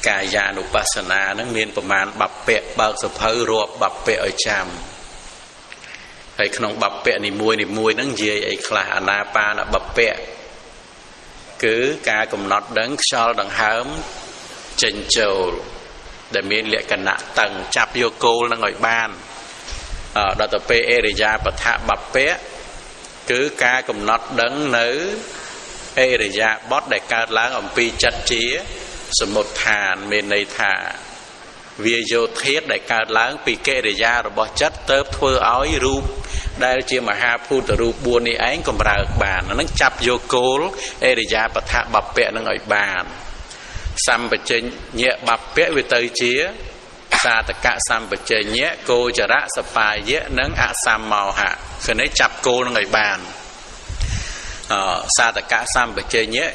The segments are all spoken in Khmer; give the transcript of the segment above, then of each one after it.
កាយានុបស្សនានឹងមានប្រមាណបព្វៈបើកសភៅរាប់បព្វៈឲ្យចាំហើយក្នុងបព្វៈនីមួយហ្នឹងនិយាយអីខ្លះអាណាបាណបព្វៈគឺការកំណត់ដឹងខ្យល់ដង្ហើមចេញចូលដែលមានលក្ខណៈតឹងចាប់យកគោលនឹងឲ្យបានដល់ទៅពេលអេរិយាបថបព្វៈគឺការកំណត់ដឹងនៅអេរិយាបថដែលកើតឡើងអំពីចិត្តជាសមុฏដ្ឋានមានន័យថាវាយោធាតុដែលកើតឡើងពីកិរិយារបស់ចិត្តទៅធ្វើឲ្យរូបដែលជាមហាភូតរូប4នេះឯងកម្រើកបានហ្នឹងចាប់យកគោលអេរិយាបថបព្វៈនឹងឲ្យបានសម្បជញ្ញៈបព្វៈវាទៅជាសាតកៈសម្បជញ្ញៈគោចរៈសបាយៈនិងអសម្មោហៈគឺនេះចាប់គោលនឹងឲ្យបានសាតកៈសម្បជញ្ញៈ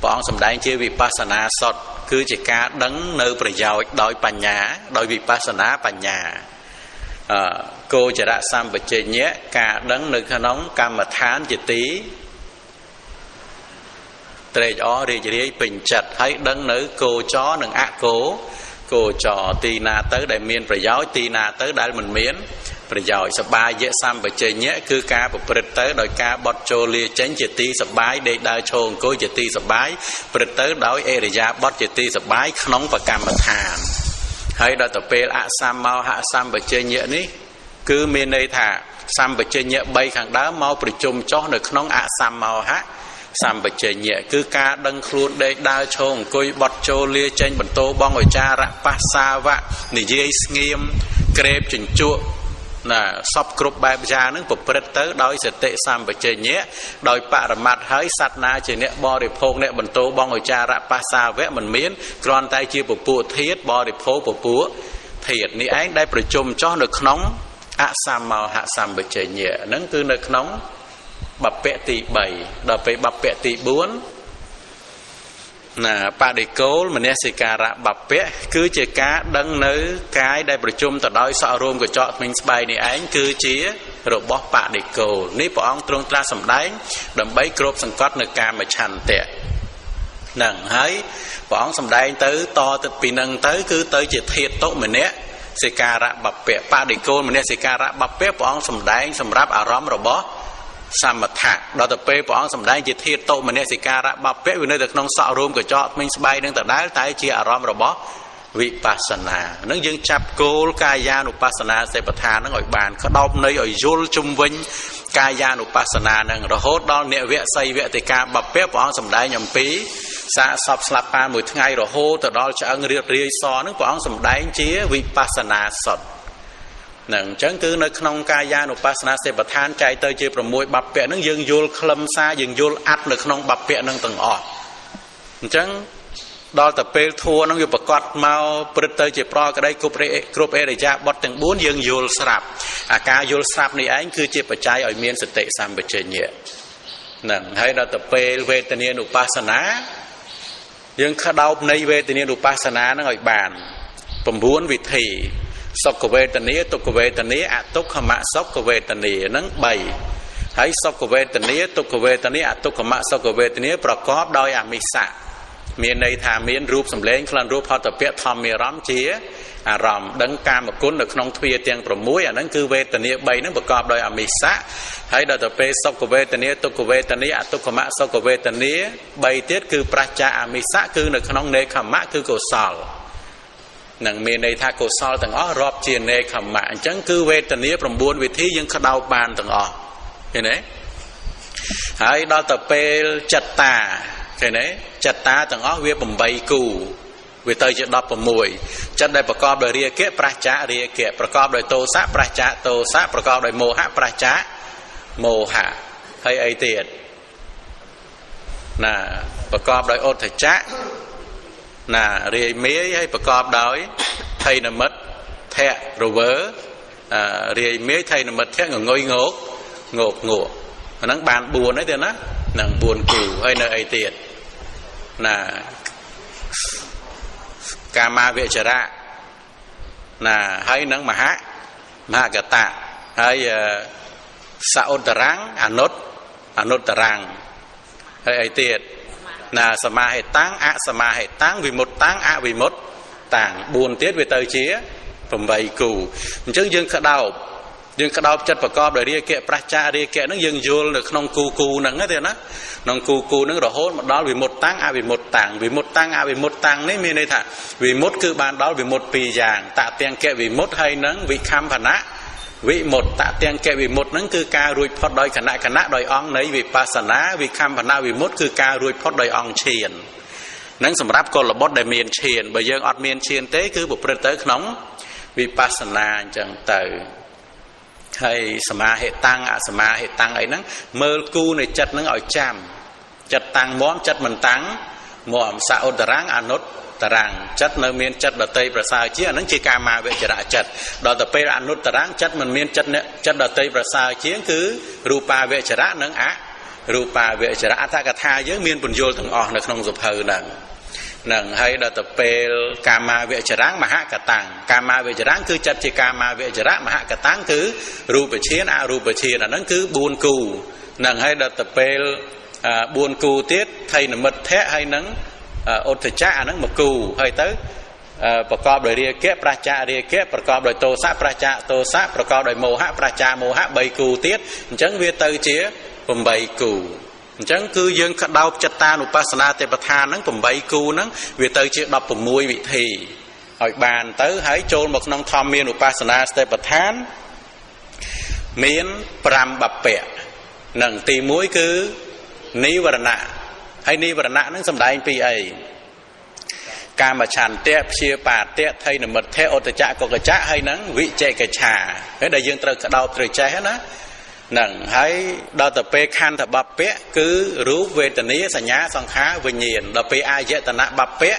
ព្រះអង្គសម្ដែងជាវិបស្សនាសុទ្ធគឺជាការដឹងនៅប្រយោជន៍ដោយបញ្ញាដោយវិបស្សនាបញ្ញាគោចរៈសម្បជញ្ញៈការដឹងនៅក្នុងកម្មដ្ឋានជាទីត្រេកអររីករាយពេញចិត្តហើយដឹងនៅគោចរនិងអគោចរទីណាទៅដែលមានប្រយោជន៍ទីណាទៅដែលមិនមានប្រយោជន៍សបាយៈសម្បជញ្ញៈគឺការប្រព្រឹត្តទៅដោយការបត់ចូលលាចេញជាទីសបាយដេកដើរឈរអង្គុយជាទីសបាយប្រព្រឹត្តទៅដោយអេរិយាបថជាទីសបាយក្នុងបកម្មដ្ឋានហើយដល់ទៅពេលអសម្មោហៈសម្បជញ្ញៈនេះគឺមានន័យថាសម្បជញ្ញៈ3ខាងដើមមកប្រជុំចុះនៅក្នុងអសម្មោហៈសម្បជញ្ញៈគឺការដឹងខ្លួនដេកដើរឈរអង្គុយបត់ចូលលាចេញបន្តបងឧចារៈបស្សាវៈនិយាយស្ងៀមក្រេបជញ្ជក់ណាសពគ្រប់បែបយ៉ាងនឹងប្រព្រឹត្តទៅដោយសតិសម្បជញ្ញៈដោយបរមត្តហើយសត្វណាជាអ្នកបរិភោគអ្នកបន្តបងឧចារៈបស្សាវៈមិនមានគ្រាន់តែជាពពួកធាតុបរិភោគពពួកធាតុនេះឯងដែលប្រជុំចុះនៅក្នុងអសម្មោហៈសម្បជញ្ញៈហ្នឹងគឺនៅក្នុងបព្វៈទី3ដល់ពេលបព្វៈទី4ណាបដិគោលមនសិការៈបព្វៈគឺជាការដឹងនៅកាយដែលប្រជុំទៅដោយសក់រោមកញ្ចក់ធ្មេញស្បែកនេះឯងគឺជារបស់បដិគោលនេះព្រះអង្គទ្រង់ត្រាស់សម្ដែងដើម្បីគ្របសង្កត់នៅកាមឆន្ទៈហ្នឹងហើយព្រះអង្គសម្ដែងទៅតទៅពីនឹងទៅគឺទៅជាធាតុតុមនសិការៈបព្វៈបដិគោលមនសិការៈបព្វៈព្រះអង្គសម្ដែងសម្រាប់អារម្មណ៍របស់សមថៈដល់ទៅពេលព្រះអង្គសម្ដែងជាធាតុតុមនសិការៈបព្វៈវានៅតែក្នុងសក់រោមកញ្ចក់ធ្មេញស្បែកនឹងដដែលតែជាអារម្មណ៍របស់វិបស្សនានឹងយើងចាប់គោលកាយានុបស្សនាសេបដ្ឋាននឹងឲ្យបានក្តោបន័យឲ្យយល់ជុំវិញកាយានុបស្សនានឹងរហូតដល់និវស័យវតិកាបព្វៈព្រះអង្គសម្ដែងអំពីសាកសពស្លាប់ប៉ាមួយថ្ងៃរហូតទៅដល់ឆ្អឹងរៀបរាយសនឹងព្រះអង្គសម្ដែងជាវិបស្សនាសុទ្ធនឹងអញ្ចឹងគឺនៅក្នុងកាយានុបស្សនាសេបដ្ឋានចែកទៅជា6បព្វៈហ្នឹងយើងយល់ខ្លឹមសារយើងយល់អត្ថនៅក្នុងបព្វៈហ្នឹងទាំងអស់អញ្ចឹងដល់ទៅពេលធัวហ្នឹងវាប្រកាសមកព្រឹត្តទៅជាប្រក្តីគ្រប់អេរិយាបថទាំង4យើងយល់ស្រាប់អាការយល់ស្រាប់នេះឯងគឺជាបច្ច័យឲ្យមានសតិសម្បជញ្ញៈហ្នឹងហើយដល់ទៅពេលវេទនានុបស្សនាយើងក្តោបនៃវេទនានុបស្សនាហ្នឹងឲ្យបាន9វិធីសុខវេទនាទុក្ខវេទនាអទុក្ខមសុខវេទនាហ្នឹង3ហើយសុខវេទនាទុក្ខវេទនាអទុក្ខមសុខវេទនាប្រកបដោយអមិស្សៈមានន័យថាមានរូបសម្លេងក្លិនរូបផតពៈធម្មអារម្មណ៍ជាអារម្មណ៍ដឹងកាមគុណនៅក្នុងទ្វារទាំង6អាហ្នឹងគឺវេទនា3ហ្នឹងប្រកបដោយអមិស្សៈហើយដល់ទៅពេលសុខវេទនាទុក្ខវេទនាអទុក្ខមសុខវេទនា3ទៀតគឺប្រច្ចាអមិស្សៈគឺនៅក្នុងនេខមៈគឺកុសលនឹងមានន័យថាកុសលទាំងអស់រាប់ជានេខមៈអញ្ចឹងគឺវេទនា9វិធីយើងក្តោបបានទាំងអស់ឃើញទេហើយដល់ទៅពេលចិត្តតាឃើញទេចិត្តតាទាំងអស់វា8គូវាទៅជា16ចិត្តដែលប្រកបដោយរាគៈប្រច្ចារាគៈប្រកបដោយទោសៈប្រច្ចាទោសៈប្រកបដោយមោហៈប្រច្ចាមោហៈហើយអីទៀតណាប្រកបដោយឧទ្ធចៈណារាយមាយហើយប្រកបដោយថៃនមិត្តធៈរវើរាយមាយថៃនមិត្តធៈងងុយងកងកងក់អាហ្នឹងបាន4ហើយទេណាហ្នឹង4គូហើយនៅអីទៀតណាកាមាវិចរៈណាហើយនឹងមហកតៈហើយសឧត្តរੰអនុត្តរੰហើយអីទៀត là sầm ma hệ tăng ạ sầm ma hệ tăng vì một tăng ạ vì một tàng buồn tiết về tới chia phẩm bày cù chứ dương khởi đầu dương khởi đầu chất và co để đi kệ pracha đi kệ nó dương vô được nông cu nắng thế nó nông cu nó rồi hốt đó vì một tăng ạ vì một tàng vì một tăng ạ vì một tăng đấy mình đây thà vì một cứ ban đó vì một pì giàng tạ tiền kệ vì một hay nắng vì kham phản á vì một tạ tiền kệ vì một nắng cứ ca ruột phật đôi khả năng đôi ong đấy vì pasana vì kham phản á vì một cứ ca ruột phật đôi ong chiền nắng sầm ráp còn là bớt đại miền chiền bởi dương ọt miền chiền tế cứ bộ phật tới nóng vì pasana chẳng từ hay sma hệ tăng ạ sma hệ tăng ấy nắng mơ cu này chặt nắng ở chạm chặt tăng móm chặt mình tăng móm sao ráng anốt tarang chặt nơi miền chặt đợt tây và sao chứ nắng chỉ kama về chặt chặt đợt tập pe anốt tarang chặt mình miền chặt đợt tây và sao chứ cứ rupa về chặt nắng á rupa về chặt ta cả tha với miền bùn vô từng ở nơi không dục hờ nằng hay đợt tập pe kama về chặt mà hạ cả tăng kama về chặt cứ chặt chỉ kama về chặt mà hạ cả tăng cứ rupa chiến a rupa chiến là nắng cứ buồn cù nằng hay đợt tập pe buồn cù tiết thay là mật thế hay nắng ôn thực cha nắng một cù hơi tớiประกอบโดยเรียกประชาเรียกประกอบโดยโตสะประชาโตสะประกอบโดยโมหะประชาโมหะใบกูเตี้ยจังเวเตอร์เจี๋ยผมใบกูจังคือยังขดาวจัตตานุปัสสนาเตปทานนั้นผมใบกูนั้นเวเตอร์เจี๋ยดับผมมวยวิธีหอยบานเตอร์หายโจรบอกน้องทอมเมียนุปัสสนาเตปทานเมียนปรามบับเปะหนึ่งตีมวยคือนิวรณะให้นิวรณะนั้นสำได้ปีไอการมาฉันเตะเชียปาเตะไทยหนึ่งมัดเทอตจะกกจะให้นังวิเจกชาให้ได้ยังตระดาวตระใจนะหนังให้ดาวตะเปคันตะบับเปะคือรู้เวทนี้สัญญาสังขารวิญญาณดาวเปอายตนะบับเปะ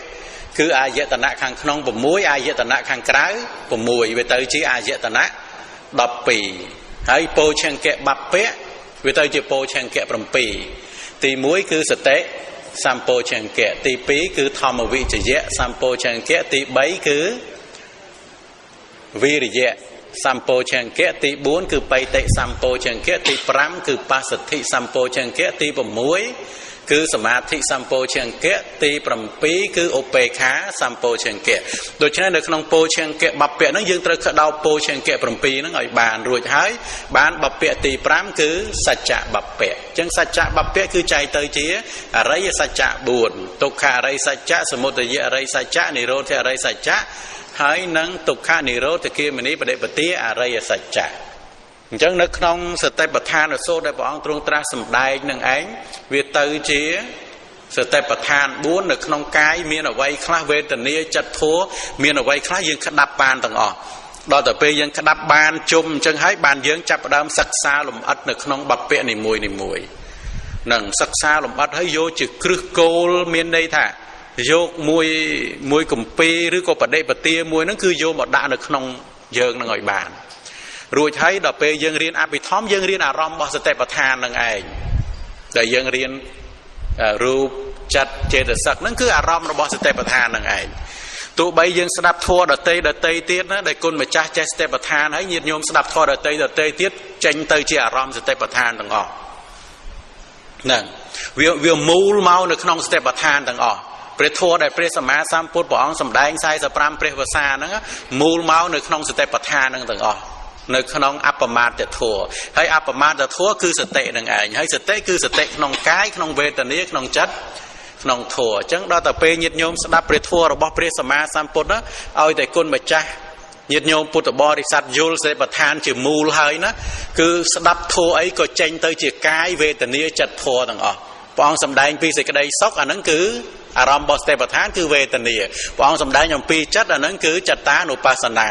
คืออายตนะขังขนองผมมวยอายตนะขังกระผมมวยเวทจีอายตนะดับปีให้โปเชงเกะบับเปะเวทจีโปเชงเกะปรมปีตีมวยคือสเตสัมโปชังเกะตีปีคือธรรมวิจเยะสัมโปชังเกะตีใบคือวิริยะสัมโปชังเกะตีบุญคือไปเตะสัมโปชังเกะตีพรัมคือปัสสติสัมโปชังเกะตีปมวยคือสมาธิสัมโปชังเกะตีปรมปีคือโอเปขาสัมโปชังเกะโดยฉะนั้นในขนมโปชังเกะบับเปะนั้นยังตระดาวโปชังเกะปรมปีนั้นอ่อยบานรวยท้ายบานบับเปะตีพรัมคือสัจจะบับเปะจังสัจจะบับเปะคือใจเตยเจียอะไรสัจจะบุญตุกขาอะไรสัจจะสมุทัยอะไรสัจจะนิโรธอะไรสัจจะให้นังตุกขานิโรธเกี่ยมันนี้ประเดปฏิอะไรสัจจะจังนึกน้องสเตปประธานโซได้บอกตรงตราสมได้หนึ่งเองเวทเตยเจียสเตปประธานบุญนึกน้องกายมีเอาไว้คลาเวทนี้จัดทัวมีเอาไว้คลายังขดับบานต่างออกดอแต่ไปยังขดับบานจุ่มจังให้บานยังจับดามศักษาลมอัดนึกน้องบับเปะในมวยหนังศักษาลมอัดให้โยจึกครึกโกลเมียนได้ท่าโยกมวยกุมปีหรือก็ประเดปฏิมวยนั่นคือโยหมดด่านึกน้องเยิงนั่งอ่อยบานรวยใช้ดอกเปยังเรียนอภิธรรมยังเรียนอารมณ์บสเตปทานนั่งเองแต่ยังเรียนรูปจัดเจตสักนั่นคืออารมณ์บสเตปทานนั่งเองตัวใบยังสดับทัวดอกเตยเตี้ยนะได้คนมาจ้าเจสเตปทานให้ยืนโยมสดับทัวดอกเตยเตี้ยเจงเตยเจอารมณ์สเตปทานต่างออกนั่นเวียมูลเมาในขนมสเตปทานต่างออกเปรตทัวได้เปรตสมาสามพุทธปองสำได้ใส่สปรามเปรตภาษานั่นมูลเมาในขนมสเตปทานต่างออกในขนมอัปปมาตทัวให้อัปปมาตทัวคือสเตนั่งเองให้สเตคือสเตขนมกายขนมเวทนี้ขนมจัดขนมทัวจังดาวแต่เปยิดโยมสดับเปรตทัวเราบอกเปรตสมาสามพุทธนะเอาแต่คนมาจ้ายิดโยมพุทธบริษัทยุลเสปทานจือมูลให้นะคือสดับทัวไอ้ก็เจงเตยจือกายเวทนี้จัดทัวต่างออกปองสำได้ปีเสกได้ซอกอันนั้นคืออารมณ์บสเตปทานคือเวทนีปองสำได้อย่างปีจัดอันนั้นคือจัตตานุปัสสนา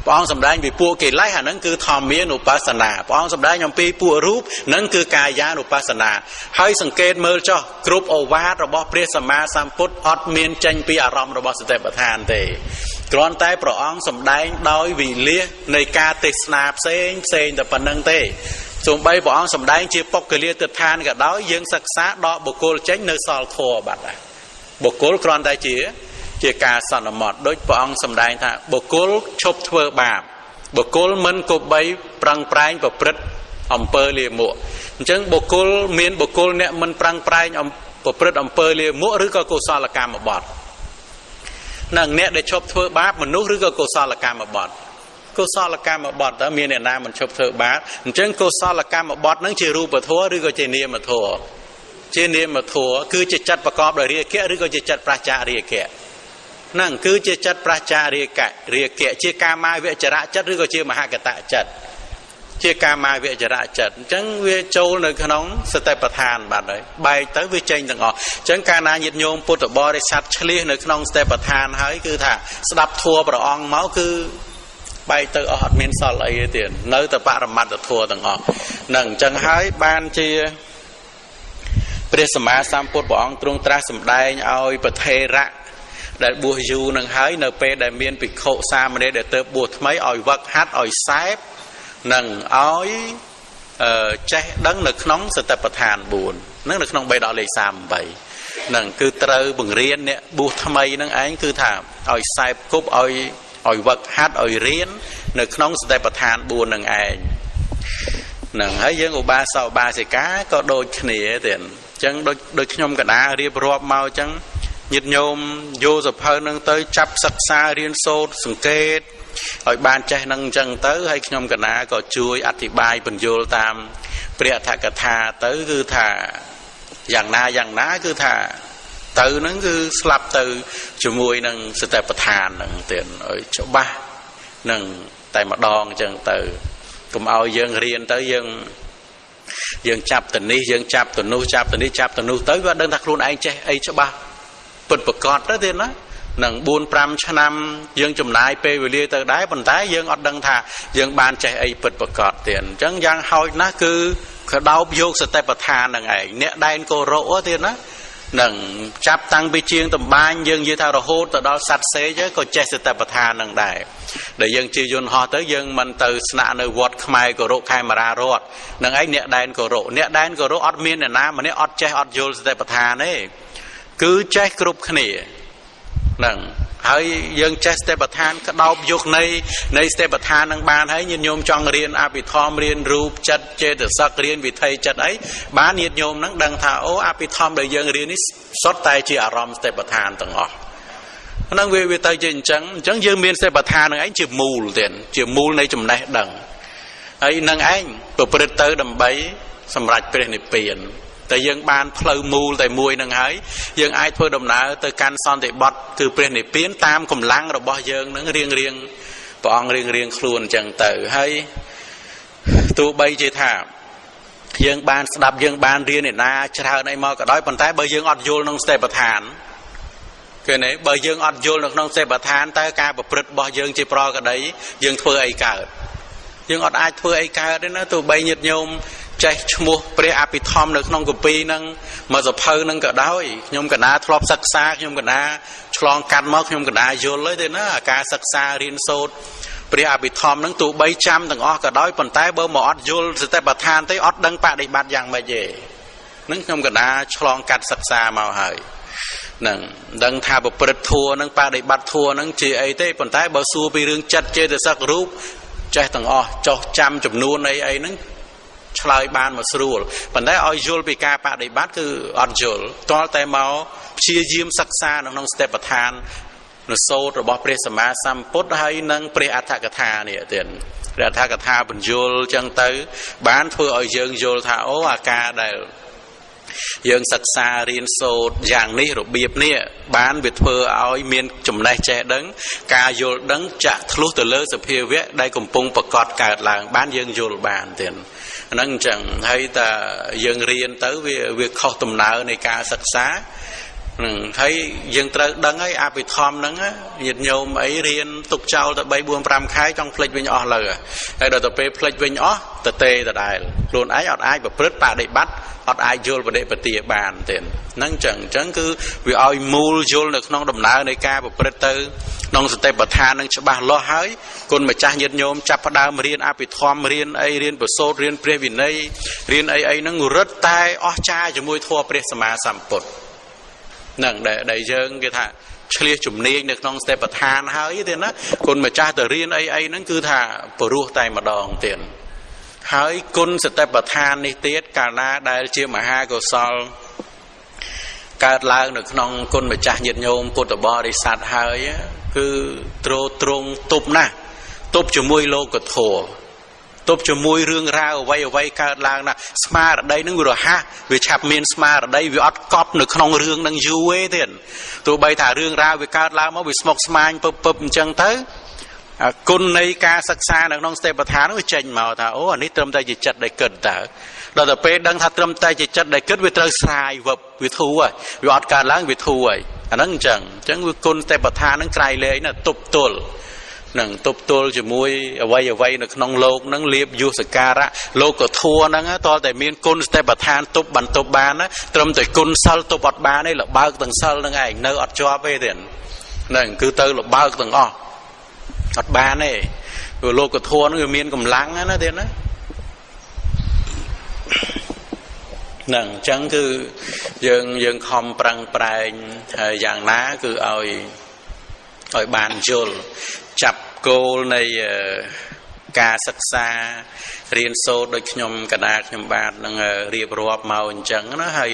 ปองสำได้ปีปัวเกล้อันนั้นคือธรรมีนุปัสสนาปองสำได้อย่างปีปัวรูปนั้นคือกายานุปัสสนาให้สังเกตเมื่อจ้ากรุ๊ปโอวาทระบบเปรียสมาสัมพุทธอดเมียนเจงปีอารมณ์ระบบสเตปทานเตกรอนใต้พระองค์สำได้โดยวิเลียในการติสนาเซงแต่ปนังเตส่วนใบพระองค์สำได้เชื่อปกเลียติทานกับดอยยังศึกษาดอกบุคคลเจงในซอลทัวบัดบุคคลกรอนได้เจียการสอนหมดโดยพระองค์สำได้ท่าบุคคลชบเทอบาปบุคคลมันกบใบปรังปรายประพฤติอำเภอเลียมัวจังบุคคลเมียนบุคคลเนี่ยมันปรังปราย ប្រព្រឹត្តអំពើលាមកឬក៏កុសលកម្មបត្តិនឹងអ្នកដែលឈប់ធ្វើបាបមនុស្សឬក៏កុសលកម្មបត្តិកុសលកម្មបត្តិតើមានអ្នកណាមិនឈប់ធ្វើបាបអញ្ចឹងកុសលកម្មបត្តិនឹងជារូបធម៌ឬក៏ជានាមធម៌ជានាមធម៌គឺជាចិត្តប្រកបដោយរាគៈឬក៏ជាចិត្តប្រឆារាគៈហ្នឹងគឺជាចិត្តប្រឆារាគៈជាកាមាវចរៈចិត្តឬក៏ជាមហកតៈចិត្តជាកាមាវចរៈចិត្តអញ្ចឹងវាចូលនៅក្នុងសតិប្បដ្ឋានបាត់ហើយបែកទៅវាចេញទាំងអស់អញ្ចឹងកាលណាញាតិញោមពុទ្ធបរិស័ទឆ្លៀសនៅក្នុងសតិប្បដ្ឋានហើយគឺថាស្ដាប់ធម៌ព្រះអង្គមកគឺបែកទៅអស់អត់មានសល់អីទេទៀតនៅតែបរមត្តធម៌ទាំងអស់ហ្នឹងអញ្ចឹងហើយបានជាព្រះសម្មាសម្ពុទ្ធព្រះអង្គទ្រង់ត្រាស់សម្ដែងឲ្យប្រធេរៈដែលបួសយូរនឹងហើយនៅពេលដែលមានភិក្ខុសាមណេរដែលទៅបួសថ្មីឲ្យវឹកហាត់ឲ្យសែបនឹងឲ្យចេះដឹងនៅក្នុងសតិប្បដ្ឋាន4នឹងនៅក្នុងបេដកលេខ38នឹងគឺត្រូវបង្រៀនអ្នកបួសថ្មីនឹងឯងគឺថាឲ្យសែបគប់ឲ្យវឹកហាត់ឲ្យរៀននៅក្នុងសតិប្បដ្ឋាន4នឹងឯងនឹងហើយយើងឧបាសកឧបាសិកាក៏ដូចគ្នាទៀតអញ្ចឹងដូចខ្ញុំកណារៀបរាប់មកអញ្ចឹងញាតិញោមយកសភៅនឹងទៅចាប់សិក្សារៀនសូត្រសង្កេតឲ្យបានចេះនឹងអញ្ចឹងទៅហើយខ្ញុំកណាក៏ជួយអធិប្បាយបញ្យល់តាមព្រះអដ្ឋកថាទៅគឺថាយ៉ាងណាគឺថាទៅហ្នឹងគឺស្លាប់ទៅជាមួយនឹងសតិប្បដ្ឋានហ្នឹងទៀតឲ្យច្បាស់នឹងតែម្ដងអញ្ចឹងទៅកុំឲ្យយើងរៀនទៅយើងចាប់ទៅនេះយើងចាប់ទៅនោះចាប់ទៅនេះចាប់ទៅនោះទៅវាដឹងថាខ្លួនឯងចេះអីច្បាស់ពិតប្រកបទៅទៀតណានឹង 4-5 ឆ្នាំយើងចំណាយពេលវេលាទៅដែរប៉ុន្តែយើងអត់ដឹងថាយើងបានចេះអីពិតប្រកបទៀតអញ្ចឹងយ៉ាងហោចណាស់គឺកដោបយកសតិប្បដ្ឋាននឹងឯងអ្នកដែនកោរៈទៀតណានឹងចាប់តាំងពីជាងតម្បាញយើងនិយាយថារហូតទៅដល់សត្វសេកក៏ចេះសតិប្បដ្ឋាននឹងដែរដែលយើងជិះយន្តហោះទៅយើងមិនទៅស្នាក់នៅវត្តខ្មែរគោរពខេមរារតនឹងឯងអ្នកដែនគោរពអត់មានអ្នកណាម្នាក់អត់ចេះអត់យល់សតិប្បដ្ឋានទេគឺចេះគ្រប់គ្នាហ្នឹងហើយយើងចេះសតិប្បដ្ឋានក្តោបយកនៃសតិប្បដ្ឋាននឹងបានហើយញាតិញោមចង់រៀនអភិធម្មរៀនរូបចិត្តចេតសិករៀនវិថីចិត្តអីបានញាតិញោមនឹងដឹងថាអូអភិធម្មដែលយើងរៀននេះសុទ្ធតែជាអារម្មណ៍សតិប្បដ្ឋានទាំងអស់ហ្នឹងវាទៅជាអញ្ចឹងយើងមានសតិប្បដ្ឋាននឹងឯងជាមូលទៀតជាមូលនៃចំណេះដឹងហើយនឹងឯងប្រព្រឹត្តទៅដើម្បីសម្រេចព្រះនិព្វានតែយើងបានផ្លូវមូលតែមួយនឹងហើយយើងអាចធ្វើដំណើរទៅកាន់សន្តិបត្តិគឺព្រះនិព្វានតាមកម្លាំងរបស់យើងនឹងរៀងព្រះអង្គរៀងខ្លួនអញ្ចឹងទៅហើយទោះបីជាថាយើងបានស្ដាប់យើងបានរៀនឯណាច្រើនអីមកក៏ដោយប៉ុន្តែបើយើងអត់យល់ក្នុងសតិប្បដ្ឋានគឺនេះបើយើងអត់យល់នៅក្នុងសតិប្បដ្ឋានតើការប្រព្រឹត្តរបស់យើងជាប្រក្តីយើងធ្វើអីកើតយើងអត់អាចធ្វើអីកើតទេណាទោះបីញាតិញោមចេះឈ្មោះព្រះអភិធម្មនៅក្នុងគម្ពីរហ្នឹងមកសភៅហ្នឹងក៏ដោយខ្ញុំកណាធ្លាប់សិក្សាខ្ញុំកណាឆ្លងកាត់មកខ្ញុំកណាយល់ហើយទេណាការសិក្សារៀនសូត្រព្រះអភិធម្មហ្នឹងទោះបីចាំទាំងអស់ក៏ដោយប៉ុន្តែបើមកអត់យល់សតិប្បដ្ឋានទេអត់ដឹងបដិបត្តិយ៉ាងម៉េចទេហ្នឹងខ្ញុំកណាឆ្លងកាត់សិក្សាមកហើយនឹងដឹងថាប្រព្រឹត្តធัวហ្នឹងបដិបត្តិធัวហ្នឹងជាអីទេប៉ុន្តែបើសួរពីរឿងចិត្តចេតសិករូបចេះទាំងអស់ចោះចាំចំនួនអីហ្នឹងឆ្លើយបានមកស្រួលប៉ុន្តែឲ្យយល់ពីការបដិបត្តិគឺអត់យល់តលតែមកព្យាយាមសិក្សាក្នុងសតិប្បដ្ឋាននៅសូត្ររបស់ព្រះសម្មាសម្ពុទ្ធហើយនឹងព្រះអដ្ឋកថានេះទៀតព្រះអដ្ឋកថាបញ្យល់ចឹងទៅបានធ្វើឲ្យយើងយល់ថាអូអាការដែលយើងសិក្សារៀនសូត្រយ៉ាងនេះរបៀបនេះបានវាធ្វើឲ្យមានចំណេះចេះដឹងការយល់ដឹងចាក់ធ្លុះទៅលើសភាវៈដែលកំពុងប្រកបកើតឡើងបានយើងយល់បានទៀតហ្នឹងអញ្ចឹងហើយតែយើងរៀនទៅវាខុសដំណើរនៃការសិក្សាហ្នឹងហើយយើងត្រូវដឹងហើយអភិធម្មហ្នឹងញាតិញោមអីរៀនទុកចោលទៅ3-4-5 ខែចង់ភ្លេចវិញអស់លើហើយដល់ទៅពេលភ្លេចវិញអស់ទៅទេដដែលខ្លួនឯងអត់អាចប្រព្រឹត្តបដិបត្តិអត់អាចយល់បដិបទាបានទេហ្នឹងអញ្ចឹងគឺវាឲ្យមូលយល់នៅក្នុងដំណើរនៃការប្រព្រឹត្តទៅក្នុងសតិប្បដ្ឋាននឹងច្បាស់លាស់ហើយគុណម្ចាស់ញាតិញោមចាប់ផ្ដើមរៀនអភិធម្មរៀនអីរៀនប្រសូតរៀនព្រះវិន័យរៀនអីហ្នឹងរឹតតែអស្ចារ្យជាមួយធម៌ព្រះសម្មាសម្ពុទ្ធហ្នឹងដែលយើងគេថាឆ្លៀសជំនាញនៅក្នុងសតិប្បដ្ឋានហើយទេណាគុណម្ចាស់ទៅរៀនអីហ្នឹងគឺថាព្រោះតែម្ដងទៀតហើយគុណសតិប្បដ្ឋាននេះទៀតកាលណាដែលជាមហាកុសល កើតឡើងនៅក្នុងគុណម្ចាស់ញាតិញោមពុទ្ធបរិស័ទហើយគឺទ្រង់ទប់ណាស់ទប់ជាមួយលោកធម៌ទប់ជាមួយរឿងរ៉ាវអ្វីកើតឡើងណាស្មារតីនឹងវារហ័សវាឆាប់មានស្មារតីវាអត់កប់នៅក្នុងរឿងនឹងយូរទេទៀតទោះបីថារឿងរ៉ាវវាកើតឡើងមកវាស្មុគស្មាញពឹបអញ្ចឹងទៅគុណនៃការសិក្សានៅក្នុងស្ទេបដ្ឋានវាចេញមកថាអូអានេះត្រឹមតែជាចិត្តដែលគិតតើដល់ទៅពេលដឹងថាត្រឹមតែជាចិត្តដែលគិតវាត្រូវស្រាយវឹបវាធូរហើយវាអត់កើតឡើងវាធូរហើយអាហ្នឹងអញ្ចឹងវាគុណស្ទេបដ្ឋានហ្នឹងក្រៃលែងណាទប់ទល់នឹងទប់ទល់ជាមួយអ្វីនៅក្នុងលោកហ្នឹងលៀបយុសការៈលោកធัวហ្នឹងតើតែមានគុណស្ទេបដ្ឋានទប់បន្ទប់បានណាត្រឹមតែគុណសិលទប់អត់បានទេលបើកទាំងសិលហ្នឹងឯងនៅអត់ជាប់ទេទៀតហ្នឹងគឺទៅលបើកទាំងអស់អត់បានទេព្រោះលោកធัวហ្នឹងវាមានកម្លាំងណាទៀតណាហ្នឹងអញ្ចឹងគឺយើងខំប្រឹងប្រែងហើយយ៉ាងណាគឺឲ្យបានយល់ចាប់គោលនៃការសិក្សារៀនសូត្រដូចខ្ញុំកណាខ្ញុំបាទនឹងរៀបរាប់មកអញ្ចឹងណាហើយ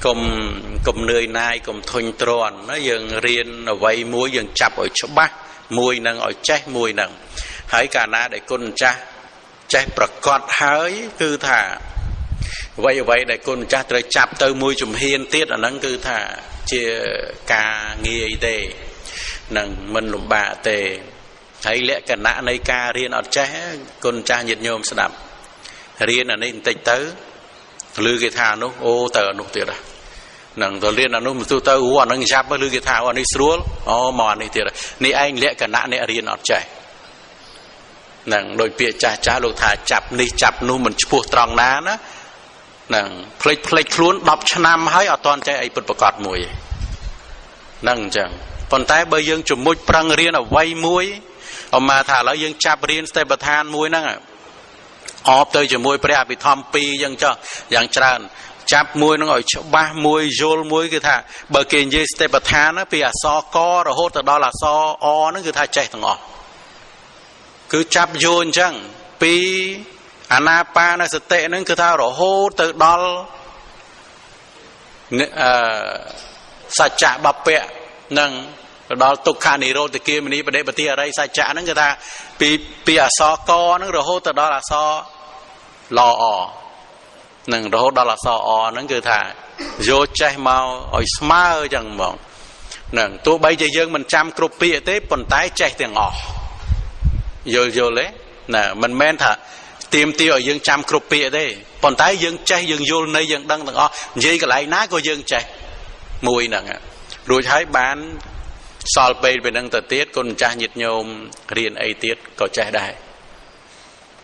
កុំនឿយណាយកុំធុញទ្រាន់ណាយើងរៀនអ្វីមួយយើងចាប់ឲ្យច្បាស់មួយនឹងឲ្យចេះមួយនឹងហើយកាលណាដែលគុណម្ចាស់ចេះប្រកបហើយគឺថាអ្វីដែលគុណម្ចាស់ត្រូវចាប់ទៅមួយជំហានទៀតអាហ្នឹងគឺថាជាការងាយទេនឹងមិនលំបាកទេហើយលក្ខណៈនៃការរៀនអត់ចេះគុណចាស់ញាតិញោមស្ដាប់រៀនអានេះបន្តិចទៅឮគេថានោះអូទៅអានោះទៀតហ្នឹងទៅរៀនអានោះទៅអាហ្នឹងចាប់ទៅឮគេថាអានេះស្រួលអូមកអានេះទៀតនេះឯងលក្ខណៈអ្នករៀនអត់ចេះហ្នឹងដោយពាក្យចាស់លោកថាចាប់នេះចាប់នោះមិនឈ្មោះត្រង់ណាណាហ្នឹងផ្លេចខ្លួន10ឆ្នាំហើយអត់ទាន់ចេះអីពិតប្រាកដមួយហ្នឹងអញ្ចឹងប៉ុន្តែបើយើងជំមុជប្រឹងរៀនអ្វីមួយអមថាឥឡូវយើងចាប់រៀនស្ទេបដ្ឋានមួយហ្នឹងអបទៅជាមួយព្រះអភិធម្ម2អញ្ចឹងចុះយ៉ាងច្រើនចាប់មួយនឹងឲ្យច្បាស់មួយយល់មួយគឺថាបើគេនិយាយស្ទេបដ្ឋានពីអក្សរករហូតទៅដល់អក្សរអហ្នឹងគឺថាចេះទាំងអស់គឺចាប់យល់អញ្ចឹងពីអាណាបានសតិហ្នឹងគឺថារហូតទៅដល់សច្ចៈបពៈនឹងដល់ទុក្ខនិរោធគាមនីបដិបទាអរិយសច្ចៈហ្នឹងគឺថាពីអក្សរកហ្នឹងរហូតទៅដល់អក្សរលអនឹងរហូតដល់អក្សរអហ្នឹងគឺថាយកចេះមកឲ្យស្មើអញ្ចឹងហ្មងហ្នឹងទោះបីជាយើងមិនចាំគ្រប់ពាក្យទេប៉ុន្តែចេះទាំងអស់យល់ទេណាមិនមែនថាទៀមទាឲ្យយើងចាំគ្រប់ពាក្យទេប៉ុន្តែយើងចេះយើងយល់នៃយើងដឹងទាំងអស់និយាយកន្លែងណាក៏យើងចេះមួយហ្នឹងរួចហើយបានសល់ពេលពេលហ្នឹងទៅទៀតគុណម្ចាស់ញាតិញោមរៀនអីទៀតក៏ចេះដែរ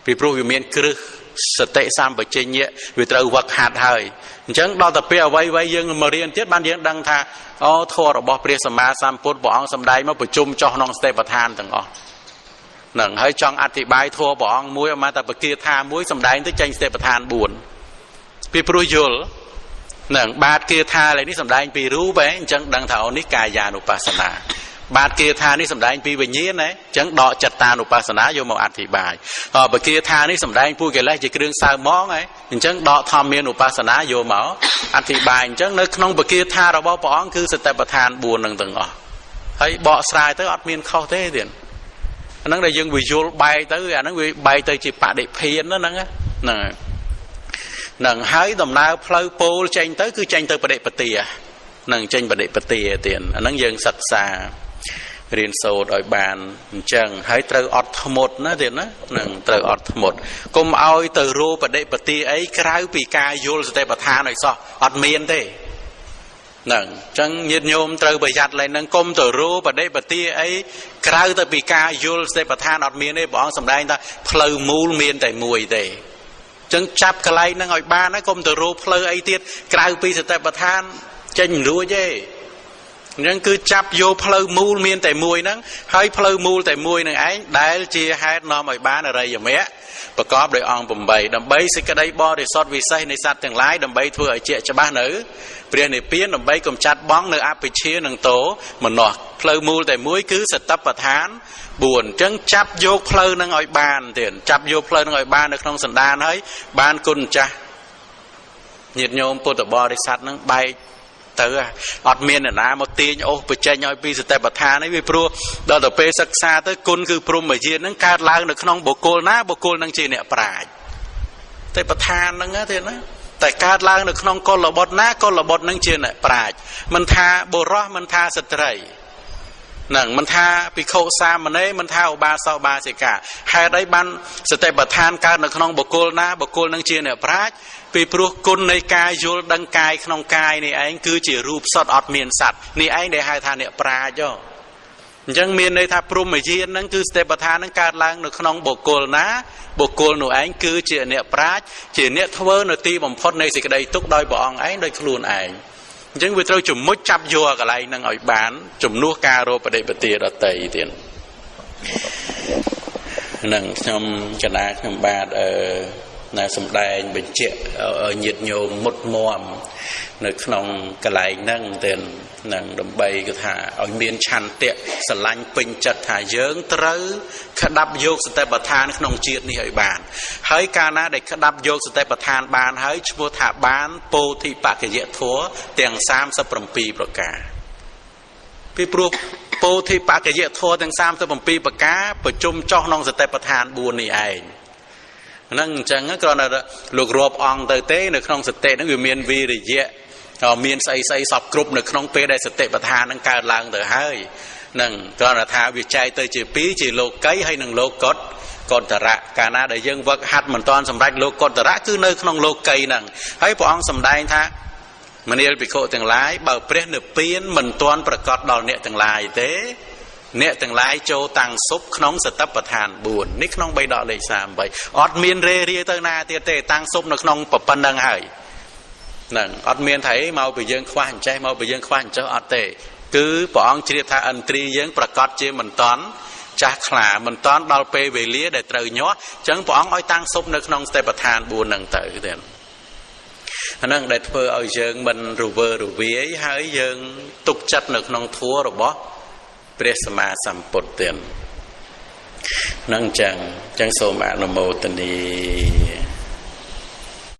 ពីព្រោះវាមានគ្រឹះសតិសម្បជញ្ញៈវាត្រូវវឹកហាត់ហើយអញ្ចឹងដល់ទៅពេលអ្វីយើងមករៀនទៀតបានយើងដឹងថាអូធម៌របស់ព្រះសម្មាសម្ពុទ្ធព្រះអង្គសម្ដែងមកប្រជុំចោះក្នុងស្ទេបដ្ឋានទាំងអស់ហ្នឹងហើយចង់អធិប្បាយធម៌ព្រះអង្គមួយមកតែបកាថាមួយសម្ដែងទៅចេញស្ទេបដ្ឋាន4ពីព្រោះយល់ហ្នឹងបាតគាថាឡើយនេះសម្ដែងពីរូបអញ្ចឹងដឹងថាអូនេះកាយានុបស្សនាបាតគាថានេះសម្ដែងពីវិញ្ញាណអញ្ចឹងដកចិត្តតានុបស្សនាយកមកអធិប្បាយបកាថានេះសម្ដែងពួកកិលេសជាគ្រឿងសៅហ្មងអញ្ចឹងដកធម្មានុបស្សនាយកមកអធិប្បាយអញ្ចឹងនៅក្នុងបកាថារបស់ព្រះអង្គគឺសតិប្បដ្ឋាន4នឹងទាំងអស់ហើយបកស្រាយទៅអត់មានខុសទេទៀតអាហ្នឹងដែលយើងវាយល់បែកទៅអាហ្នឹងវាបែកទៅជាបដិភានហ្នឹងហ្នឹងហើយដំណើរផ្លូវពោលចេញទៅគឺចេញទៅបដិបទានឹងចេញបដិបទាទៀតអាហ្នឹងយើងសិក្សារៀនសូត្រឲ្យបានអញ្ចឹងហើយត្រូវអត់ធ្មត់ណាទៀតណានឹងត្រូវអត់ធ្មត់កុំឲ្យទៅរោបដិបទាអីក្រៅពីការយល់សតិប្បដ្ឋានឲ្យសោះអត់មានទេហ្នឹងអញ្ចឹងញាតិញោមត្រូវប្រយ័ត្នឡើយហ្នឹងកុំទៅរោបដិបទាអីក្រៅទៅពីការយល់សតិប្បដ្ឋានអត់មានទេព្រះអង្គសម្ដែងថាផ្លូវមូលមានតែមួយទេចឹងចាប់កន្លែងហ្នឹងឲ្យបានហើយកុំទៅរោផ្លូវអីទៀតក្រៅពីសតិប្បដ្ឋានចេញមិនរួចទេអញ្ចឹងគឺចាប់យកផ្លូវមូលមានតែមួយហ្នឹងហើយផ្លូវមូលតែមួយហ្នឹងឯងដែលជាហេតុនាំឲ្យបានអរិយមគ្គប្រកបដោយអង្គ8ដើម្បីសេចក្តីបរិសុទ្ធវិសេសនៃសត្វទាំងឡាយដើម្បីធ្វើឲ្យជាច្បាស់នៅព្រះនិព្វានដើម្បីកំចាត់បងនៅអបិជ្ជានិងតោមនោផ្លូវមូលតែមួយគឺសតិប្បដ្ឋាន4អញ្ចឹងចាប់យកផ្លូវហ្នឹងឲ្យបានទៀតចាប់យកផ្លូវហ្នឹងឲ្យបាននៅក្នុងសន្តានហើយបានគុណម្ចាស់ nhiệt nhôm bột bò để sát nó bay tới ọt miên ở ná một tiên ô bịch chạy nhoi pi sợi bát thà này vì pro đợt tập pe sắc xa tới côn cứ pro mà diên nó cát lang được không bộ côn năng chi nè prai tới bát thà nó ngã thế nóแต่การล้างในขนมกอลบดนะกอลบดนั่งเชียนปราดมันทาโบรอมันทาสตรีนั่งมันทาปิโคซามันเอ้มันทาอบาซาบาสิกาให้ได้บันสเตปทานการในขนมบกลนะบกลนั่งเชียนปราดปีปลุกกุลในกายโยลดังกายขนมกายนี่เองคือจีรูปสดอดเมียนสัตว์นี่เองได้ให้ทานเนี่ยปราดย่อยังมีในทัพปรุมไม่เย็นนั่นคือสเตปทานนั่งการล้างในขนมบกลนะบกลหนูเองคือเจียเนี่ยปราดเจียเนี่ยทเวอร์นตีบ่มพดในสิ่งใดทุกโดยบ่องเองโดยครูนเองยังวิตรจุ่มมุดจับยัวอะไรนั่งอ่อยบานจุ่มนัวกาโรปเดปเตียรเตยเตียนนั่งชมชนะชมบาดนายสมแดงเป็นเจ้าnhiệtโยมมุดมอมในขนมกระไรนั่งเตียนนั่งดมใบก็ถ่าเอาเมียนชันเตะสลังเป็นจัดถ่ายเยิ้งตรึขดับโยกสเตปทานขนมจีดนี่ไอ้บานเฮ้ยการนะเด็กขดับโยกสเตปทานบานเฮ้ยชัวถ่าบานโปธิปะเกยะทัวเตียง30 ปีประกาพี่ปลุกโปธิปะเกยะทัวเตียง30 ปีประกาประจุมจ้องนองสเตปทานบูนี่ไอ้นั่งจังก็กรณีลูกรบองเตเต้ในขนมสเตนั่นคือเมียนวีหรือเยะเมียนใส่สอบกรุ๊ปในขนมเปได้สเตปทานนั่งการล้างเตเฮ้ยนั่งกรณีท้าวิจัยเตจีปีจีโลกไกให้หนึ่งโลกกอตระการน่าได้ยังวักหัดเหมือนตอนสำรักโลกกอตระคือในขนมโลกไกนั่งให้พระองค์สำได้ท่ามันเรียกปิโคต่างหลายเบาเปรี้ยนเปลี่ยนเหมือนตอนประกอบดอกเนี่ยต่างหลายเต้เนี่ยต่างหลายโจตังซุปขนมสตับประทานบุญนี่ขนมใบดอกเลย3 ใบอดเมียนเรียตั้งนาเตตังซุปในขนมปปันดังหายนั่งอดเมียนไถเมาไปยังคว้านใจเมาไปยังคว้านเจ้าอดเตคือปองเชียร์ทาอันตรียังประกอบเจเหมือนตอนจากขลาเหมือนตอนดอลเปเวเลียได้เตยย้อจังปองอ้อยตังซุปในขนมสตับประทานบุญนั่งเตยเด่นนั่งได้เพื่อเอาเยิงมันรูเวอร์รูเวียให้เยิงตุกจัดในขนมทัวหรือบ่เปรียสมาสัมปตเตียนนั่งจังโสมาโนโมตนี